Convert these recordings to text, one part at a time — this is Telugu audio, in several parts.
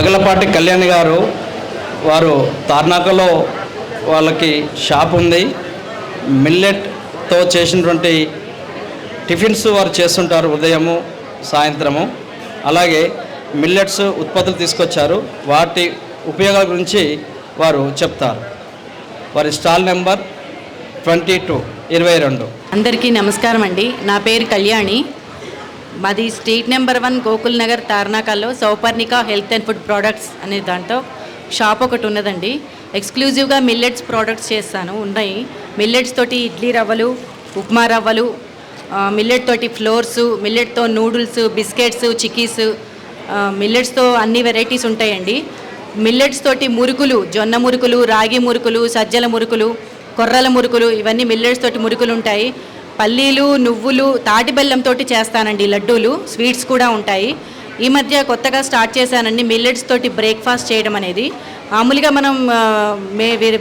నగలపాటి కళ్యాణ్ గారు వారు తార్నాకలో వాళ్ళకి షాప్ ఉంది. మిల్లెట్తో చేసినటువంటి టిఫిన్స్ వారు చేస్తుంటారు ఉదయము సాయంత్రము. అలాగే మిల్లెట్స్ ఉత్పత్తులు తీసుకొచ్చారు, వాటి ఉపయోగాల గురించి వారు చెప్తారు. వారి స్టాల్ నెంబర్ 22. అందరికీ నమస్కారం అండి. నా పేరు కళ్యాణి. మాది స్ట్రీట్ నెంబర్ 1 గోకుల్ నగర్ తార్నాకాల్లో Sauparnika health and food products అనే దాంట్లో షాప్ ఒకటి ఉన్నదండి. ఎక్స్క్లూజివ్గా మిల్లెట్స్ ప్రోడక్ట్స్ చేస్తాను ఉన్నాయి. మిల్లెట్స్ తోటి ఇడ్లీ రవ్వలు, ఉప్మా రవ్వలు, మిల్లెట్ తోటి ఫ్లోర్సు, మిల్లెట్తో నూడిల్స్, బిస్కెట్స్, చిక్కీస్, మిల్లెట్స్తో అన్ని వెరైటీస్ ఉంటాయండి. మిల్లెట్స్ తోటి మురుకులు, జొన్న మురుకులు, రాగి మురుకులు, సజ్జల మురుకులు, కొర్రల మురుకులు, ఇవన్నీ మిల్లెట్స్ తోటి మురుకులు ఉంటాయి. పల్లీలు, నువ్వులు, తాటి బెల్లంతో చేస్తానండి లడ్డూలు, స్వీట్స్ కూడా ఉంటాయి. ఈ మధ్య కొత్తగా స్టార్ట్ చేశానండి మిల్లెట్స్ తోటి బ్రేక్ఫాస్ట్ చేయడం అనేది. మామూలుగా మనం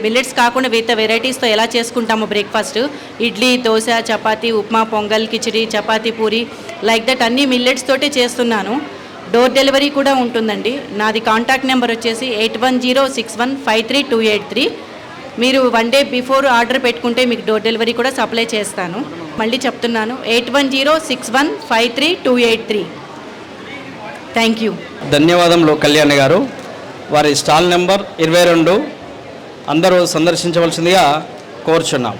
మిల్లెట్స్ కాకుండా విత్ వెరైటీస్తో ఎలా చేసుకుంటామో breakfast, idli, dosa, chapati, upma, pongal, khichdi, chapati, puri, like that అన్నీ మిల్లెట్స్ తోటే చేస్తున్నాను. డోర్ డెలివరీ కూడా ఉంటుందండి. నాది కాంటాక్ట్ నెంబర్ వచ్చేసి 8106153283. మీరు 1 డే బిఫోర్ ఆర్డర్ పెట్టుకుంటే మీకు డోర్ డెలివరీ కూడా సప్లై చేస్తాను. మళ్ళీ చెప్తున్నాను, 8106153283. Thank you. ధన్యవాదములు కళ్యాణ్ గారు. వారి స్టాల్ నెంబర్ 22 అందరూ సందర్శించవలసిందిగా కోరుచున్నాం.